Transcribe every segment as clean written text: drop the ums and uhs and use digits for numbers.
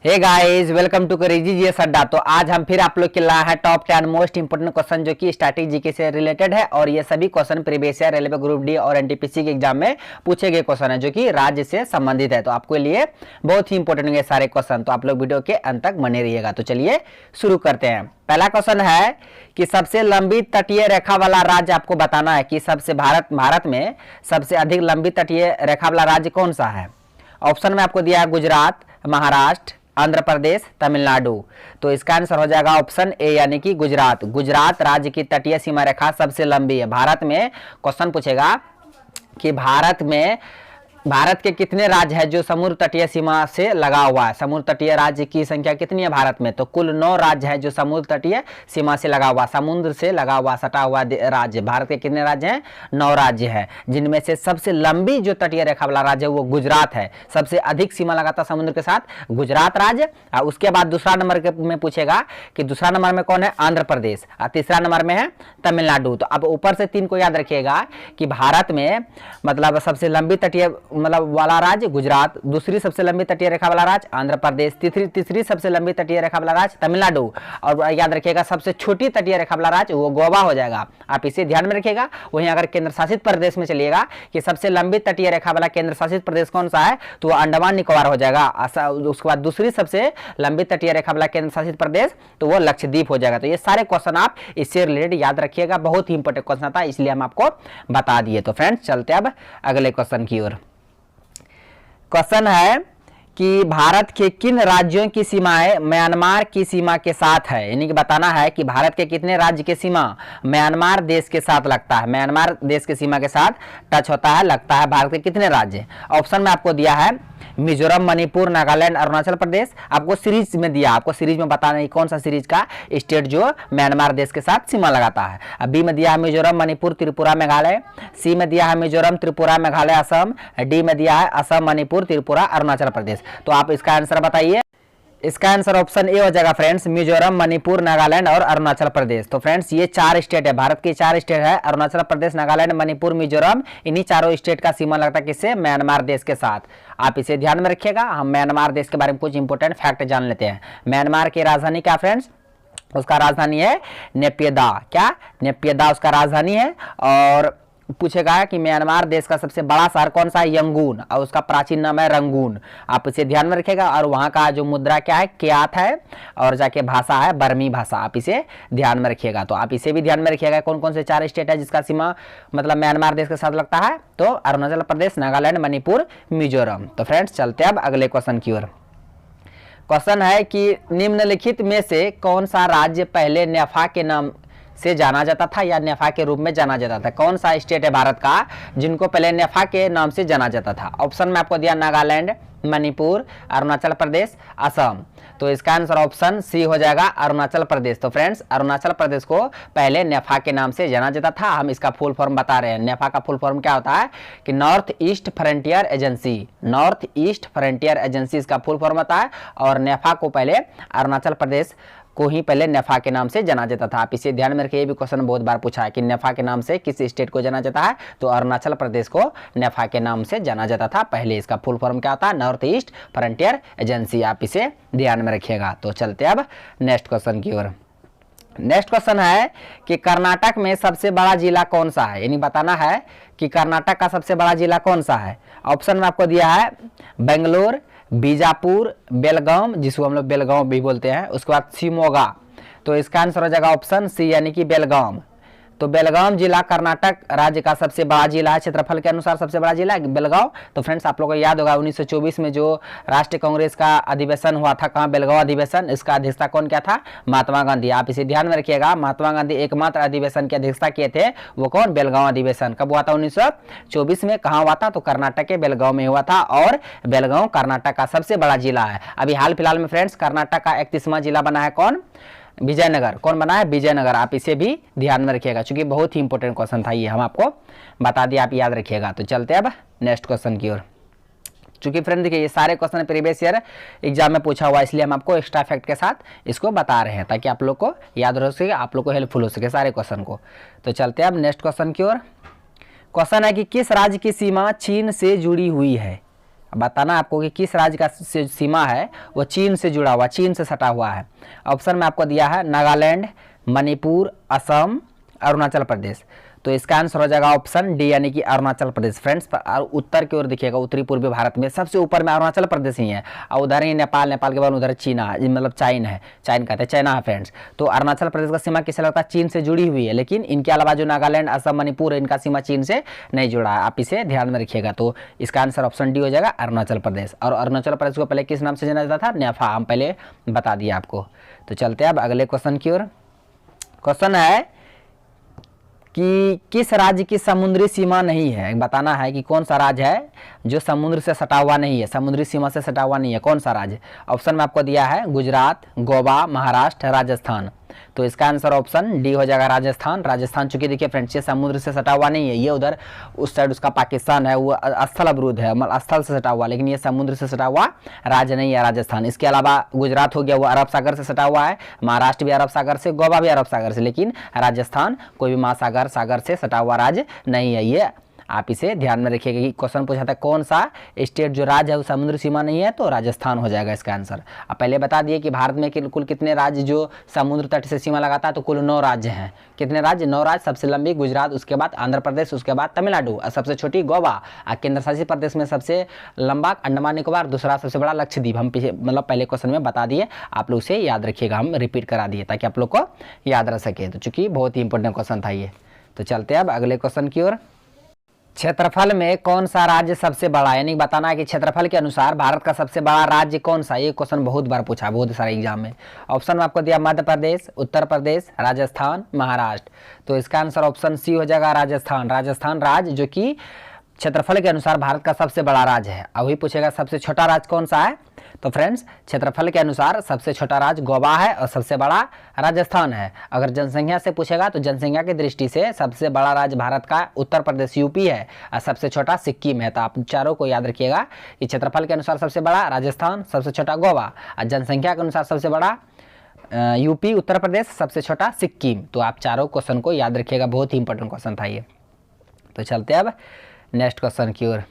Hey guys, welcome to करेजी जी अड्डा। तो आज हम फिर आप लोग के लाए हैं टॉप 10 मोस्ट इंपोर्टेंट क्वेश्चन जो कि स्टैटिक जीके से रिलेटेड है। और ये सभी question previous year railway group D और एनटीपीसी के एग्जाम में पूछे गए क्वेश्चन है जो कि राज्य से संबंधित है। तो आपके लिए बहुत ही इंपॉर्टेंट होंगे सारे क्वेश्चन, तो आप लोग वीडियो के अंत तक बने रहिएगा। तो चलिए शुरू करते हैं। पहला क्वेश्चन है कि सबसे लंबी तटीय रेखा वाला राज्य आपको बताना है कि सबसे भारत में सबसे अधिक लंबी तटीय रेखा वाला राज्य कौन सा है। ऑप्शन में आपको दिया है गुजरात, महाराष्ट्र, आंध्र प्रदेश, तमिलनाडु। तो इसका आंसर हो जाएगा ऑप्शन ए यानी कि गुजरात। गुजरात राज्य की तटीय सीमा रेखा सबसे लंबी है। भारत में क्वेश्चन पूछेगा कि भारत के कितने राज्य है जो समुद्र तटीय सीमा से लगा हुआ है। समुद्र तटीय राज्य की संख्या कितनी है भारत में, तो कुल 9 राज्य है जो समुद्र तटीय सीमा से लगा हुआ, समुद्र से लगा हुआ सटा हुआ राज्य। भारत के कितने राज्य हैं, 9 राज्य है, जिनमें से सबसे लंबी जो तटीय रेखा वाला राज्य है वो गुजरात है। सबसे अधिक सीमा लगाता समुद्र के साथ गुजरात राज्य। उसके बाद दूसरा नंबर में पूछेगा कि दूसरा नंबर में कौन है, आंध्र प्रदेश, और तीसरा नंबर में है तमिलनाडु। तो अब ऊपर से 3 को याद रखिएगा कि भारत में मतलब सबसे लंबी तटीय वाला राज्य गुजरात, दूसरी सबसे लंबी तटीय रेखा वाला राज्य आंध्र प्रदेश, तीसरी सबसे लंबी तटीय रेखा वाला राज्य तमिलनाडु, और याद रखिएगा सबसे छोटी तटीय रेखा वाला राज्य वो गोवा हो जाएगा। आप इसे ध्यान में रखिएगा। वहीं अगर केंद्र शासित प्रदेश में चलिएगा कि सबसे लंबी तटीय रेखा वाला केंद्र शासित प्रदेश कौन सा है, तो वो अंडमान निकोबार हो जाएगा। उसके बाद दूसरी सबसे लंबी तटीय रेखा वाला केंद्र शासित प्रदेश तो वो लक्षद्वीप हो जाएगा। तो ये सारे क्वेश्चन आप इससे रिलेटेड याद रखिएगा, बहुत ही इंपॉर्टेंट क्वेश्चन था इसलिए हम आपको बता दिए। तो फ्रेंड्स चलते अब अगले क्वेश्चन की ओर। क्वेश्चन है कि भारत के किन राज्यों की सीमाएं म्यांमार की सीमा के साथ है। यानी कि बताना है कि भारत के कितने राज्य की सीमा म्यांमार देश के साथ लगता है, म्यांमार देश की सीमा के साथ टच होता है, लगता है। भारत के कितने राज्य, ऑप्शन में आपको दिया है मिजोरम, मणिपुर, नागालैंड, अरुणाचल प्रदेश। आपको सीरीज में दिया, आपको सीरीज में बताना है कौन सा सीरीज का स्टेट जो म्यांमार देश के साथ सीमा लगाता है। बी में दिया है मिजोरम, मणिपुर, त्रिपुरा, मेघालय। सी में दिया है मिजोरम, त्रिपुरा, मेघालय, असम। डी में दिया है असम, मणिपुर, त्रिपुरा, अरुणाचल प्रदेश। तो आप इसका आंसर बताइए। इसका आंसर ऑप्शन ए हो जाएगा फ्रेंड्स, मिजोरम, मणिपुर, नागालैंड और अरुणाचल प्रदेश। तो फ्रेंड्स ये 4 स्टेट है, भारत के 4 स्टेट है, अरुणाचल प्रदेश, नागालैंड, मणिपुर, मिजोरम। इन्हीं चारों स्टेट का सीमा लगता है किससे, म्यांमार देश के साथ। आप इसे ध्यान में रखिएगा। हम म्यांमार देश के बारे में कुछ इंपोर्टेंट फैक्ट जान लेते हैं। म्यांमार की राजधानी क्या फ्रेंड्स, उसका राजधानी है नेपियदा। क्या, नेपियदा उसका राजधानी है। और पूछेगा कि म्यांमार देश का सबसे बड़ा शहर कौन सा है, यंगून, और उसका प्राचीन नाम है रंगून। आप इसे ध्यान में रखिएगा। और वहाँ का जो मुद्रा क्या है, क्यात है, और जाके भाषा है बर्मी भाषा। आप इसे ध्यान में रखिएगा। तो आप इसे भी ध्यान में रखिएगा कौन कौन से 4 स्टेट है जिसका सीमा मतलब म्यांमार देश के साथ लगता है, तो अरुणाचल प्रदेश, नागालैंड, मणिपुर, मिजोरम। तो फ्रेंड्स चलते अब अगले क्वेश्चन की ओर। क्वेश्चन है कि निम्नलिखित में से कौन सा राज्य पहले नेफा के नाम से जाना जाता था या नेफा के रूप में जाना जाता था। कौन सा स्टेट है भारत का जिनको पहले नेफा के नाम से जाना जाता था। ऑप्शन में आपको दिया नागालैंड, मणिपुर, अरुणाचल प्रदेश, असम। तो इसका आंसर ऑप्शन सी हो जाएगा, अरुणाचल प्रदेश। तो फ्रेंड्स अरुणाचल प्रदेश को पहले नेफा के नाम से जाना जाता था। हम इसका फुल फॉर्म बता रहे हैं। नेफा का फुल फॉर्म क्या होता है कि north east frontier agency, north east frontier agency इसका फुल फॉर्म होता है। और नेफा को पहले अरुणाचल प्रदेश को ही पहले नेफा के नाम से जाना जाता था। आप इसे ध्यान में रखिए, ये भी क्वेश्चन बहुत बार पूछा है कि नेफा के नाम से किस स्टेट को जाना जाता है, तो अरुणाचल प्रदेश को नेफा के नाम से जाना जाता था पहले। इसका फुल फॉर्म क्या होता है, नॉर्थ ईस्ट फ्रंटियर एजेंसी। आप इसे ध्यान में रखिएगा। तो चलते अब नेक्स्ट क्वेश्चन की ओर। नेक्स्ट क्वेश्चन है कि कर्नाटक में सबसे बड़ा जिला कौन सा है। यानी बताना है कि कर्नाटक का सबसे बड़ा जिला कौन सा है। ऑप्शन में आपको दिया है बेंगलोर, बीजापुर, बेलगाम, जिसको हम लोग बेलगांव भी बोलते हैं, उसके बाद शिमोगा। तो इसका आंसर हो जाएगा ऑप्शन सी यानी कि बेलगाम। तो बेलगाम जिला कर्नाटक राज्य का सबसे बड़ा जिला है, क्षेत्रफल के अनुसार सबसे बड़ा जिला है बेलगांव। तो फ्रेंड्स आप लोगों को याद होगा 1924 में जो राष्ट्रीय कांग्रेस का अधिवेशन हुआ था, कहाँ, बेलगांव अधिवेशन। इसका अध्यक्षता कौन किया था, महात्मा गांधी। आप इसे ध्यान में रखिएगा। महात्मा गांधी एकमात्र अधिवेशन की अध्यक्षता किए थे, वो कौन, बेलगांव अधिवेशन। कब हुआ था, 1924 में। कहाँ हुआ था, तो कर्नाटक के बेलगांव में हुआ था। और बेलगांव कर्नाटक का सबसे बड़ा जिला है। अभी हाल फिलहाल में फ्रेंड्स कर्नाटक का 31वां जिला बना है कौन, विजयनगर। कौन बना है, विजयनगर। आप इसे भी ध्यान में रखिएगा क्योंकि बहुत ही इंपॉर्टेंट क्वेश्चन था, ये हम आपको बता दिया, आप याद रखिएगा। तो चलते अब नेक्स्ट क्वेश्चन की ओर। चूंकि फ्रेंड देखिए ये सारे क्वेश्चन प्रीवियस ईयर एग्जाम में पूछा हुआ, इसलिए हम आपको एक्स्ट्रा फैक्ट के साथ इसको बता रहे हैं ताकि आप लोग को याद रह सके, आप लोग को हेल्पफुल हो सके सारे क्वेश्चन को। तो चलते अब नेक्स्ट क्वेश्चन की ओर। क्वेश्चन है कि किस राज्य की सीमा चीन से जुड़ी हुई है। बताना आपको कि किस राज्य का सीमा है वो चीन से जुड़ा हुआ, चीन से सटा हुआ है। ऑप्शन में आपको दिया है नागालैंड, मणिपुर, असम, अरुणाचल प्रदेश। तो इसका आंसर हो जाएगा ऑप्शन डी यानी कि अरुणाचल प्रदेश। फ्रेंड्स उत्तर की ओर देखिएगा, उत्तरी पूर्वी भारत में सबसे ऊपर में अरुणाचल प्रदेश ही है, और उधर ही नेपाल, नेपाल के बाद उधर चीना, मतलब चाइन है, चाइन कहते हैं, चाइना है फ्रेंड्स। तो अरुणाचल प्रदेश का सीमा किससे लगता है? चीन से जुड़ी हुई है, लेकिन इनके अलावा जो नागालैंड, असम, मणिपुर इनका सीमा चीन से नहीं जुड़ा है, आप इसे ध्यान में रखिएगा। तो इसका आंसर ऑप्शन डी हो जाएगा अरुणाचल प्रदेश। और अरुणाचल प्रदेश को पहले किस नाम से जाना जाता था? न्याफा, हम पहले बता दिया आपको। तो चलते हैं अब अगले क्वेश्चन की ओर। क्वेश्चन है कि किस राज्य की समुद्री सीमा नहीं है? बताना है कि कौन सा राज्य है जो समुद्र से सटा हुआ नहीं है, समुद्री सीमा से सटा हुआ नहीं है, कौन सा राज्य? ऑप्शन में आपको दिया है गुजरात, गोवा, महाराष्ट्र, राजस्थान। तो इसका आंसर ऑप्शन डी हो जाएगा राजस्थान। राजस्थान चूंकि देखिए फ्रेंड्स ये समुद्र से सटा हुआ नहीं है, ये उधर उस साइड उसका पाकिस्तान है, वो स्थल अवरुद्ध है, मतलब स्थल से सटा हुआ, लेकिन ये समुद्र से सटा हुआ राज्य नहीं है राजस्थान। इसके अलावा गुजरात हो गया, वो अरब सागर से सटा हुआ है, महाराष्ट्र भी अरब सागर से, गोवा भी अरब सागर से, लेकिन राजस्थान कोई भी महासागर सागर से सटा हुआ राज्य नहीं है। ये आप इसे ध्यान में रखिएगा कि क्वेश्चन पूछा था कौन सा स्टेट जो राज्य है वो समुद्र सीमा नहीं है, तो राजस्थान हो जाएगा इसका आंसर। अब पहले बता दिए कि भारत में कुल कितने राज्य जो समुद्र तट से सीमा लगाता है, तो कुल 9 राज्य हैं। कितने राज्य? 9 राज्य। सबसे लंबी गुजरात, उसके बाद आंध्र प्रदेश, उसके बाद तमिलनाडु, और सबसे छोटी गोवा। केंद्र शासित प्रदेश में सबसे लंबा अंडमान निकोबार, दूसरा सबसे बड़ा लक्षद्वीप। हम पीछे मतलब पहले क्वेश्चन में बता दिए, आप लोग उसे याद रखिएगा, हम रिपीट करा दिए ताकि आप लोग को याद रह सके। तो चूंकि बहुत ही इंपॉर्टेंट क्वेश्चन था ये। तो चलते हैं अब अगले क्वेश्चन की ओर। क्षेत्रफल में कौन सा राज्य सबसे बड़ा है? यानी बताना है कि क्षेत्रफल के अनुसार भारत का सबसे बड़ा राज्य कौन सा? ये क्वेश्चन बहुत बार पूछा, बहुत सारे एग्जाम में। ऑप्शन में आपको दिया मध्य प्रदेश, उत्तर प्रदेश, राजस्थान, महाराष्ट्र। तो इसका आंसर ऑप्शन सी हो जाएगा राजस्थान। राजस्थान राज्य जो कि क्षेत्रफल के अनुसार भारत का सबसे बड़ा राज्य है। अभी पूछेगा सबसे छोटा राज्य कौन सा है, तो फ्रेंड्स क्षेत्रफल के अनुसार सबसे छोटा राज्य गोवा है और सबसे बड़ा राजस्थान है। अगर जनसंख्या से पूछेगा तो जनसंख्या की दृष्टि से सबसे बड़ा राज्य भारत का उत्तर प्रदेश यूपी है और सबसे छोटा सिक्किम है। तो आप चारों को याद रखिएगा कि क्षेत्रफल के अनुसार सबसे बड़ा राजस्थान, सबसे छोटा गोवा, और जनसंख्या के अनुसार सबसे बड़ा यूपी उत्तर प्रदेश, सबसे छोटा सिक्किम। तो आप चारों क्वेश्चन को याद रखिएगा, बहुत ही इंपॉर्टेंट क्वेश्चन था ये। तो चलते अब नेक्स्ट क्वेश्चन की ओर।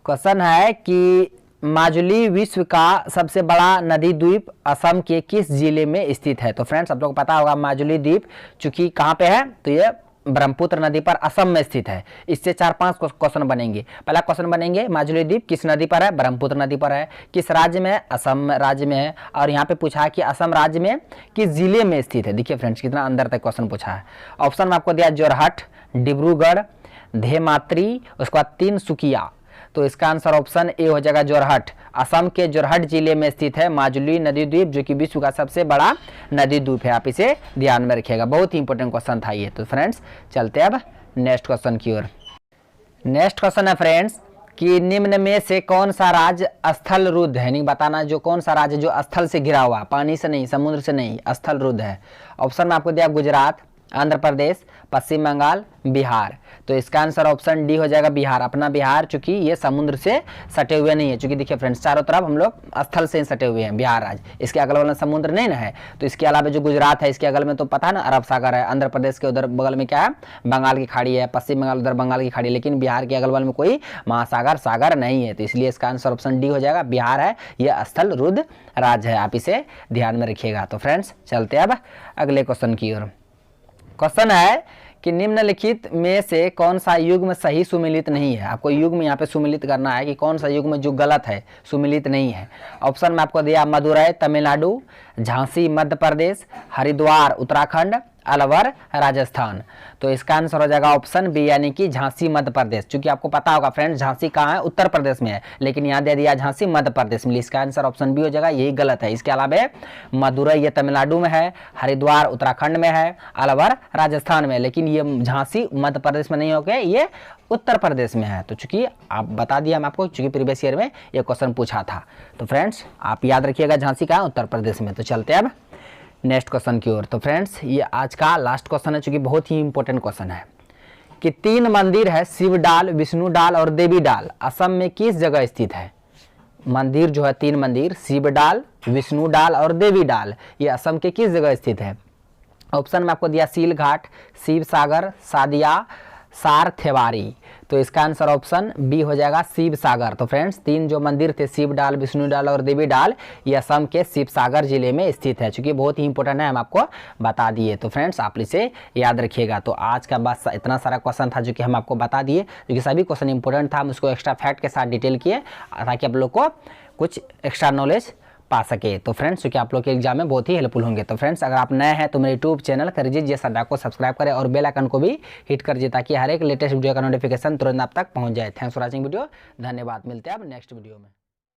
क्वेश्चन है कि माजुली विश्व का सबसे बड़ा नदी द्वीप असम के किस जिले में स्थित है? तो फ्रेंड्स आप लोग को पता होगा माजुली द्वीप चूंकि कहाँ पे है, तो ये ब्रह्मपुत्र नदी पर असम में स्थित है। इससे 4-5 क्वेश्चन बनेंगे। पहला क्वेश्चन बनेंगे माजुली द्वीप किस नदी पर है? ब्रह्मपुत्र नदी पर है। किस राज्य में है? असम राज्य में है। और यहाँ पे पूछा है कि असम राज्य में किस जिले में स्थित है। देखिए फ्रेंड्स कितना अंदर तक क्वेश्चन पूछा है। ऑप्शन में आपको दिया जोरहट, डिब्रूगढ़, धेमात्री, उसके बाद तिनसुकिया। तो इसका आंसर ऑप्शन ए हो जाएगा जोरहट। असम के जोरहट जिले में स्थित है माजुली नदी द्वीप, जो कि विश्व का सबसे बड़ा नदी द्वीप है। आप इसे ध्यान में रखिएगा, बहुत ही इंपॉर्टेंट क्वेश्चन था ये। तो फ्रेंड्स चलते हैं अब नेक्स्ट क्वेश्चन की ओर। नेक्स्ट क्वेश्चन है फ्रेंड्स कि निम्न में से कौन सा राज्य स्थल रुद्ध है? नहीं बताना जो कौन सा राज्य जो स्थल से घिरा हुआ, पानी से नहीं, समुद्र से नहीं, स्थल रुद्ध है। ऑप्शन में आपको दिया गुजरात, आंध्र प्रदेश, पश्चिम बंगाल, बिहार। तो इसका आंसर ऑप्शन डी हो जाएगा बिहार। अपना बिहार चूंकि ये समुद्र से सटे हुए नहीं है, चूंकि देखिए फ्रेंड्स चारों तरफ हम लोग स्थल से सटे हुए हैं बिहार राज्य, इसके अगल बगल में समुद्र नहीं ना है। तो इसके अलावा जो गुजरात है इसके अगल में तो पता है ना अरब सागर है, आंध्र प्रदेश के उधर बगल में क्या है बंगाल की खाड़ी है, पश्चिम बंगाल उधर बंगाल की खाड़ी, लेकिन बिहार के अगल बगल में कोई महासागर सागर नहीं है। तो इसलिए इसका आंसर ऑप्शन डी हो जाएगा बिहार है, यह स्थल रुद्ध राज्य है। आप इसे ध्यान में रखिएगा। तो फ्रेंड्स चलते अब अगले क्वेश्चन की ओर। क्वेश्चन है कि निम्नलिखित में से कौन सा युग्म सही सुमिलित नहीं है? आपको युग्म यहाँ पे सुमिलित करना है कि कौन सा युग्म जो गलत है, सुमिलित नहीं है। ऑप्शन में आपको दिया मदुरै तमिलनाडु, झांसी मध्य प्रदेश, हरिद्वार उत्तराखंड, अलवर राजस्थान। तो इसका आंसर हो जाएगा ऑप्शन बी यानी कि झांसी मध्य प्रदेश। क्योंकि आपको पता होगा फ्रेंड्स झांसी कहाँ है, उत्तर प्रदेश में है, लेकिन यहाँ दे दिया झांसी मध्य प्रदेश में। इसका आंसर ऑप्शन बी हो जाएगा, यही गलत है। इसके अलावा मदुरै ये तमिलनाडु में है, हरिद्वार उत्तराखंड में है, अलवर राजस्थान में, लेकिन ये झांसी मध्य प्रदेश में नहीं हो गया, ये उत्तर प्रदेश में है। तो चूंकि आप बता दिया हम आपको, चूंकि प्रीवियस ईयर में ये क्वेश्चन पूछा था। तो फ्रेंड्स आप याद रखिएगा झांसी कहाँ, उत्तर प्रदेश में। तो चलते हैं अब नेक्स्ट क्वेश्चन की ओर। तो फ्रेंड्स ये आज का लास्ट क्वेश्चन है, चूंकि बहुत ही इंपॉर्टेंट क्वेश्चन है कि 3 मंदिर है शिवडाल, विष्णुडाल और देवीडाल, असम में किस जगह स्थित है? मंदिर जो है 3 मंदिर शिवडाल, विष्णुडाल और देवीडाल, ये असम के किस जगह स्थित है? ऑप्शन में आपको दिया सील घाट, शिव सागर, सादिया, सार थेवारी। तो इसका आंसर ऑप्शन बी हो जाएगा शिव सागर। तो फ्रेंड्स 3 जो मंदिर थे शिव डाल, विष्णु डाल और देवी डाल, ये असम के शिव सागर जिले में स्थित है। चूंकि बहुत ही इंपॉर्टेंट है, हम आपको बता दिए, तो फ्रेंड्स आप इसे याद रखिएगा। तो आज का बस इतना सारा क्वेश्चन था जो कि हम आपको बता दिए, जो कि सभी क्वेश्चन इंपॉर्टेंट था, हम उसको एक्स्ट्रा फैक्ट के साथ डिटेल किए ताकि आप लोग को कुछ एक्स्ट्रा नॉलेज पा सके। तो फ्रेंड्स क्योंकि आप लोग के एग्जाम में बहुत ही हेल्पफुल होंगे। तो फ्रेंड्स अगर आप नए हैं तो मेरे यूट्यूब चैनल कर दीजिए जीएस अड्डा को सब्सक्राइब करें और बेल आइकन को भी हिट कर दीजिए ताकि हर एक लेटेस्ट वीडियो का नोटिफिकेशन तुरंत आप तक पहुंच जाए। थैंक्स फॉर वॉचिंग वीडियो, धन्यवाद। मिलते हैं अब नेक्स्ट वीडियो में।